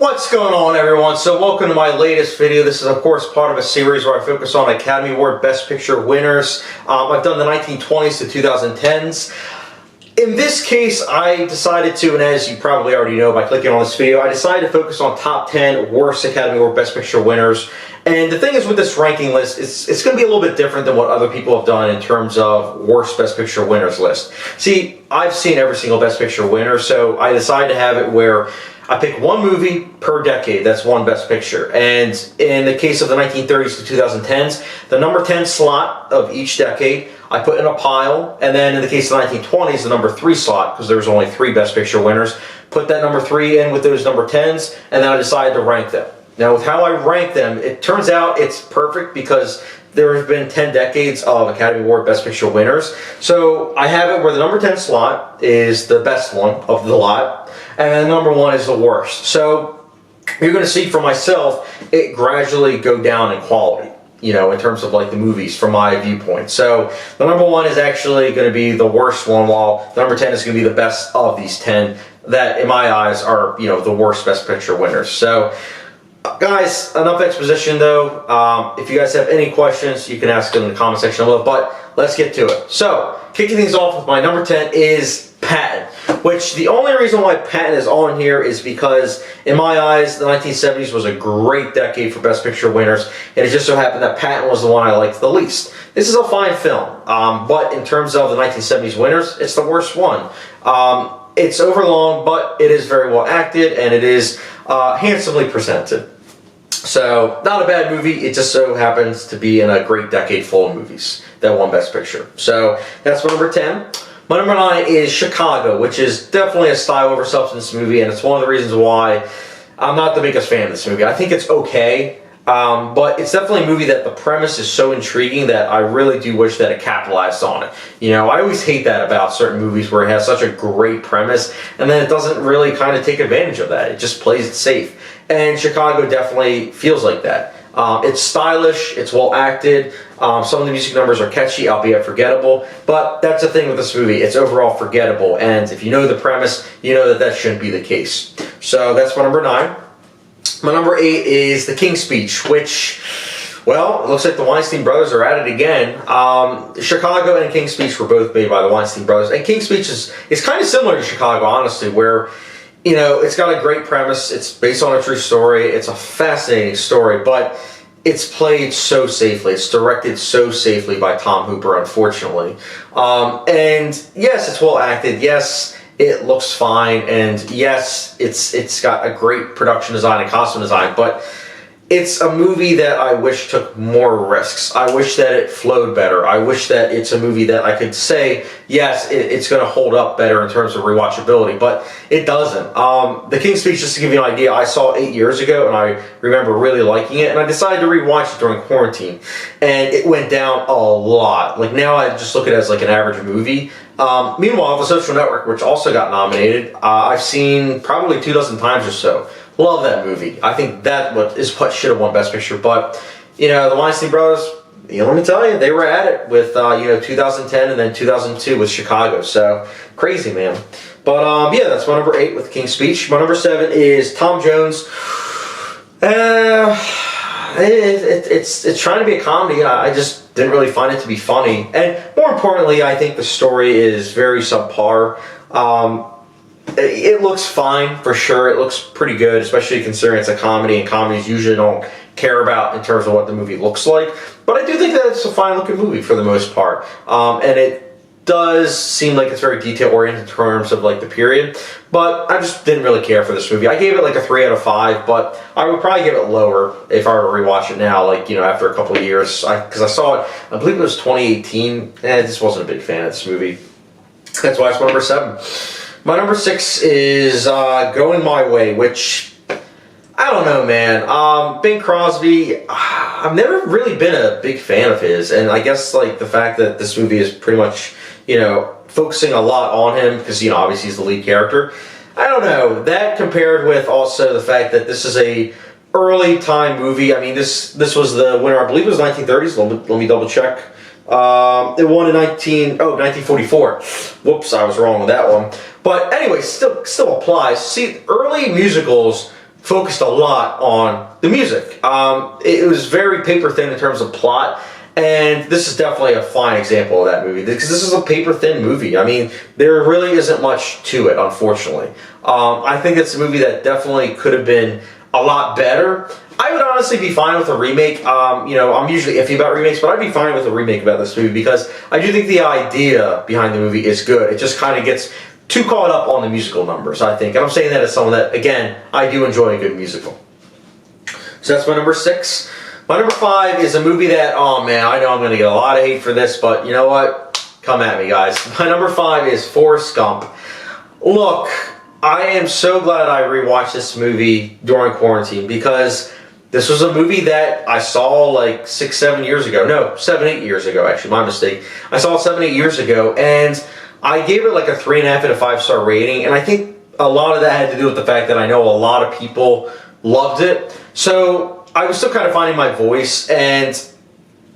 What's going on, everyone? So welcome to my latest video. This is of course part of a series where I focus on Academy Award Best Picture winners. I've done the 1920s to 2010s. In this case, I decided to, and as you probably already know by clicking on this video, I decided to focus on top 10 worst Academy Award Best Picture winners. And the thing is with this ranking list, it's going to be a little bit different than what other people have done in terms of worst Best Picture winners list. See, I've seen every single Best Picture winner, so I decided to have it where I pick one movie per decade. That's one Best Picture. And in the case of the 1930s to 2010s, the number 10 slot of each decade I put in a pile, and then in the case of the 1920s, the number 3 slot, because there was only 3 Best Picture winners, put that number 3 in with those number 10s, and then I decided to rank them. Now, with how I rank them, it turns out it's perfect because there have been 10 decades of Academy Award Best Picture winners. So I have it where the number 10 slot is the best one of the lot, and then number 1 is the worst. So you're going to see for myself, it gradually go down in quality, you know, in terms of like the movies from my viewpoint. So the number 1 is actually going to be the worst one, while the number 10 is going to be the best of these 10 that in my eyes are, you know, the worst Best Picture winners. So guys, enough exposition though. If you guys have any questions, you can ask them in the comment section below, but let's get to it. So, kicking things off with my number 10 is Patton, which the only reason why Patton is on here is because, in my eyes, the 1970s was a great decade for Best Picture winners, and it just so happened that Patton was the one I liked the least. This is a fine film, but in terms of the 1970s winners, it's the worst one. It's overlong, but it is very well acted, and it is handsomely presented. So, not a bad movie, it just so happens to be in a great decade full of movies that won Best Picture. So, that's my number 10. My number 9 is Chicago, which is definitely a style over substance movie, and it's one of the reasons why I'm not the biggest fan of this movie. I think it's okay, but it's definitely a movie that the premise is so intriguing that I really do wish that it capitalized on it. You know, I always hate that about certain movies where it has such a great premise, and then it doesn't really kind of take advantage of that. It just plays it safe. And Chicago definitely feels like that. It's stylish, it's well acted, some of the music numbers are catchy, albeit forgettable, but that's the thing with this movie, it's overall forgettable, and if you know the premise, you know that that shouldn't be the case. So that's my number 9. My number 8 is The King's Speech, which, well, it looks like the Weinstein brothers are at it again. Chicago and King's Speech were both made by the Weinstein brothers, and King's Speech is kind of similar to Chicago, honestly, where, you know, it's got a great premise, it's based on a true story, it's a fascinating story, but it's played so safely, it's directed so safely by Tom Hooper, unfortunately. And yes, it's well acted, yes, it looks fine, and yes, it's got a great production design and costume design, but it's a movie that I wish took more risks. I wish that it flowed better. I wish that it's a movie that I could say, yes, it's going to hold up better in terms of rewatchability, but it doesn't. The King's Speech, just to give you an idea, I saw it 8 years ago, and I remember really liking it, and I decided to rewatch it during quarantine, and it went down a lot. Like, now I just look at it as like an average movie. Meanwhile, The Social Network, which also got nominated, I've seen probably 24 times or so. Love that movie. I think that is what should have won Best Picture. But, you know, the Weinstein brothers, you know, let me tell you, they were at it with, you know, 2010 and then 2002 with Chicago. So, crazy, man. But, yeah, that's my number 8 with King's Speech. My number 7 is Tom Jones. It's trying to be a comedy. I just didn't really find it to be funny. And more importantly, I think the story is very subpar. It looks fine, for sure. It looks pretty good, especially considering it's a comedy, and comedies usually don't care about in terms of what the movie looks like. But I do think that it's a fine-looking movie for the most part. And it does seem like it's very detail-oriented in terms of like the period. But I just didn't really care for this movie. I gave it like a 3 out of 5, but I would probably give it lower if I were to rewatch it now, like, you know, after a couple of years. Because I saw it, I believe it was 2018, and I just wasn't a big fan of this movie. That's why it's my number 7. My number 6 is Going My Way, which, I don't know, man. Bing Crosby, I've never really been a big fan of his, and I guess, like, the fact that this movie is pretty much, you know, focusing a lot on him, because, you know, obviously he's the lead character. I don't know. That compared with also the fact that this is a early time movie. I mean, this was the winner, I believe it was 1930s. Let me double check. It won in 1944. Whoops, I was wrong with that one. But anyway, still applies. See, early musicals focused a lot on the music. It was very paper thin in terms of plot, and this is definitely a fine example of that movie, because this is a paper thin movie. I mean, there really isn't much to it, unfortunately. I think it's a movie that definitely could have been a lot better. I would honestly be fine with a remake. You know, I'm usually iffy about remakes, but I'd be fine with a remake about this movie, because I do think the idea behind the movie is good. It just kind of gets too caught up on the musical numbers, I think. And I'm saying that as someone that, again, I do enjoy a good musical. So that's my number 6. My number 5 is a movie that, oh man, I know I'm going to get a lot of hate for this, but you know what? Come at me, guys. My number 5 is Forrest Gump. Look, I am so glad I rewatched this movie during quarantine, because this was a movie that I saw like 6, 7 years ago. No, 7, 8 years ago, actually, my mistake. I saw it 7, 8 years ago, and I gave it like a 3.5 out of 5-star rating, and I think a lot of that had to do with the fact that I know a lot of people loved it. So I was still kind of finding my voice, and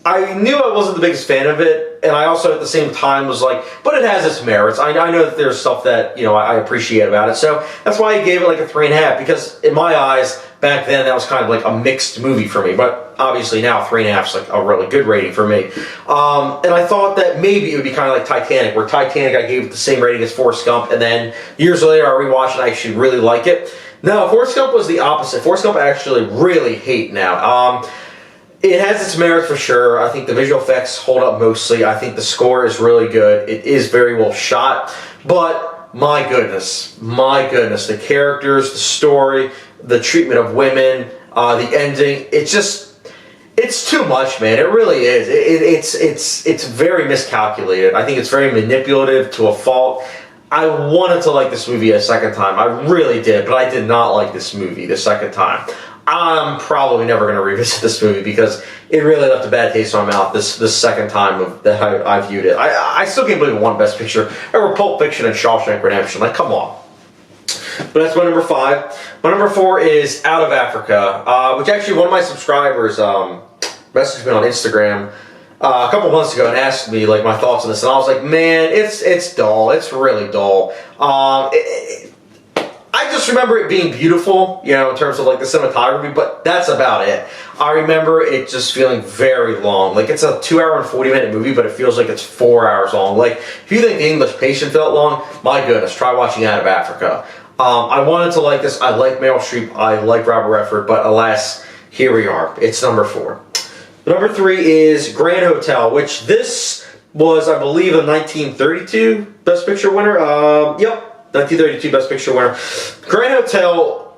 I knew I wasn't the biggest fan of it, and I also at the same time was like, but it has its merits. I know that there's stuff that, you know, I appreciate about it, so that's why I gave it like a 3.5, because in my eyes, back then, that was kind of like a mixed movie for me, but obviously now 3.5 is like a really good rating for me. And I thought that maybe it would be kind of like Titanic, where Titanic I gave it the same rating as Forrest Gump, and then years later I rewatched and I actually really like it. No, Forrest Gump was the opposite. Forrest Gump I actually really hate now. It has its merits for sure. I think the visual effects hold up mostly. I think the score is really good. It is very well shot. But my goodness, the characters, the story, the treatment of women, the ending, it's too much, man. It really is. It's very miscalculated. I think it's very manipulative to a fault. I wanted to like this movie a second time. I really did, but I did not like this movie the second time. I'm probably never going to revisit this movie, because it really left a bad taste in my mouth this second time that I viewed it. I still can't believe it won Best Picture over Pulp Fiction and Shawshank Redemption. Like, come on. But that's my number 5. My number 4 is Out of Africa, which actually one of my subscribers messaged me on Instagram a couple months ago and asked me like my thoughts on this, and I was like, man, it's dull. It's really dull. I just remember it being beautiful, you know, in terms of like the cinematography, but that's about it. I remember it just feeling very long. Like, it's a 2-hour and 40-minute movie, but it feels like it's 4 hours long. Like, if you think The English Patient felt long, my goodness, try watching Out of Africa. I wanted to like this. I like Meryl Streep. I like Robert Redford, but alas, here we are. It's number 4. Number 3 is Grand Hotel, which this was, I believe, a 1932 Best Picture winner. Yep. 1932 Best Picture winner. Grand Hotel,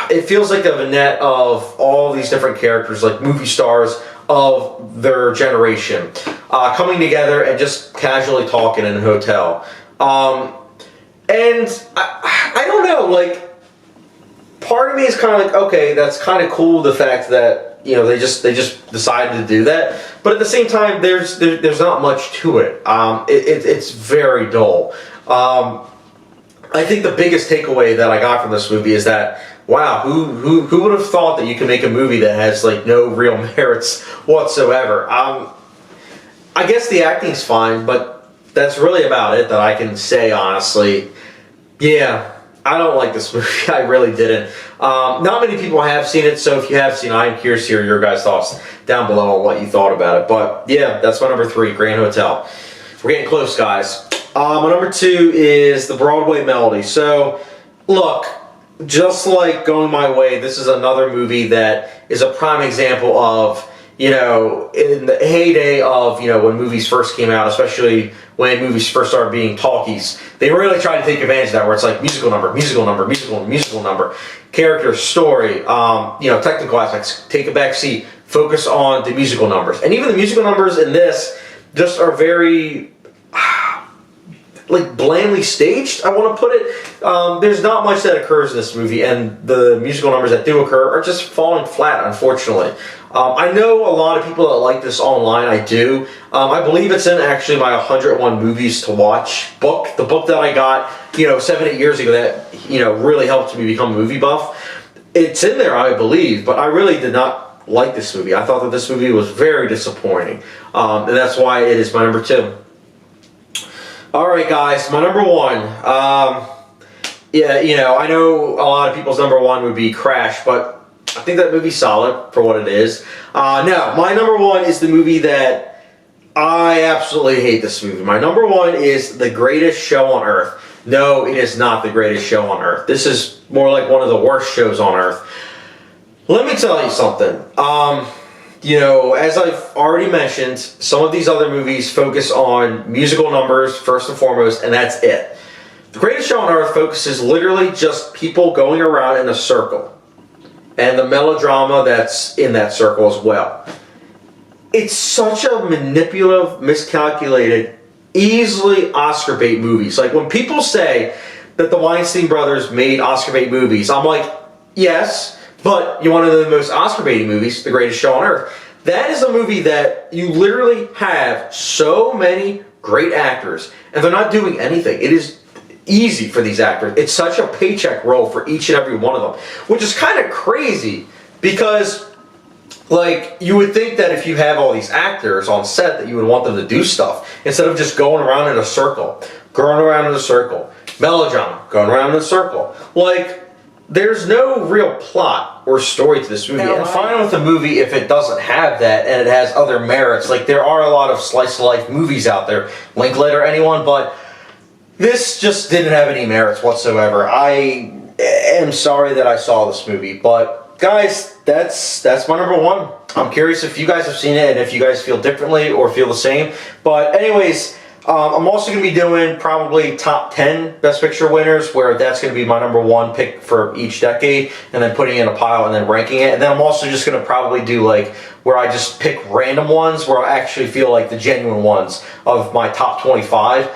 it feels like a vignette of all these different characters, like movie stars of their generation, coming together and just casually talking in a hotel. And I don't know, like, part of me is kind of like, okay, that's kind of cool, the fact that, you know, they just decided to do that. But at the same time, there's not much to it. It's very dull. I think the biggest takeaway that I got from this movie is that, wow, who would have thought that you can make a movie that has like no real merits whatsoever? I guess the acting's fine, but that's really about it that I can say honestly. Yeah, I don't like this movie. I really didn't. Not many people have seen it, so if you have seen it, I'm curious to hear your guys' thoughts down below on what you thought about it. But yeah, that's my number 3, Grand Hotel. We're getting close, guys. My number 2 is the Broadway Melody. So, look, just like Going My Way, this is another movie that is a prime example of, you know, in the heyday of, you know, when movies first came out, especially when movies first started being talkies, they really tried to take advantage of that, where it's like musical number, character, story, you know, technical aspects, take a back seat, focus on the musical numbers. And even the musical numbers in this just are very, like, blandly staged, I want to put it. There's not much that occurs in this movie, and the musical numbers that do occur are just falling flat, unfortunately. I know a lot of people that like this online. I do. I believe it's in actually my 101 movies to watch book, the book that I got, you know, 7, 8 years ago that, you know, really helped me become a movie buff. It's in there, I believe, but I really did not like this movie. I thought that this movie was very disappointing, and that's why it is my number 2. Alright guys, my number 1. Yeah, you know, I know a lot of people's number one would be Crash, but I think that movie's solid for what it is. No, my number one is the movie that I absolutely hate this movie. My number one is The Greatest Show on Earth. No, it is not the greatest show on earth. This is more like one of the worst shows on earth. Let me tell you something. You know, as I've already mentioned, some of these other movies focus on musical numbers first and foremost, and that's it. The Greatest Show on Earth focuses literally just people going around in a circle, and the melodrama that's in that circle as well. It's such a manipulative, miscalculated, easily Oscar bait movies. Like when people say that the Weinstein brothers made Oscar bait movies, I'm like, yes, but you want to know the most Oscar baiting movies, The Greatest Show on Earth. That is a movie that you literally have so many great actors and they're not doing anything. It is easy for these actors. It's such a paycheck role for each and every one of them, which is kind of crazy because like, you would think that if you have all these actors on set that you would want them to do stuff instead of just going around in a circle. Melodrama, going around in a circle. Like, there's no real plot or story to this movie. And fine with a movie if it doesn't have that and it has other merits. Like, there are a lot of slice-of-life movies out there. Linklater or anyone, but this just didn't have any merits whatsoever. I am sorry that I saw this movie, but guys, that's my number one. I'm curious if you guys have seen it and if you guys feel differently or feel the same. But anyways, I'm also going to be doing probably top 10 Best Picture winners, where that's going to be my number one pick for each decade, and then putting it in a pile and then ranking it. And then I'm also just going to probably do like where I just pick random ones where I actually feel like the genuine ones of my top 25.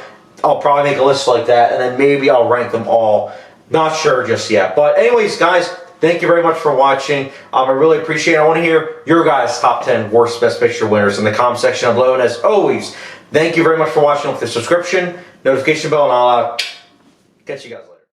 I'll probably make a list like that, and then maybe I'll rank them all. Not sure just yet. But anyways, guys, thank you very much for watching. I really appreciate it. I want to hear your guys' top 10 worst Best Picture winners in the comment section below. And as always, thank you very much for watching with the subscription, notification bell, and I'll catch you guys later.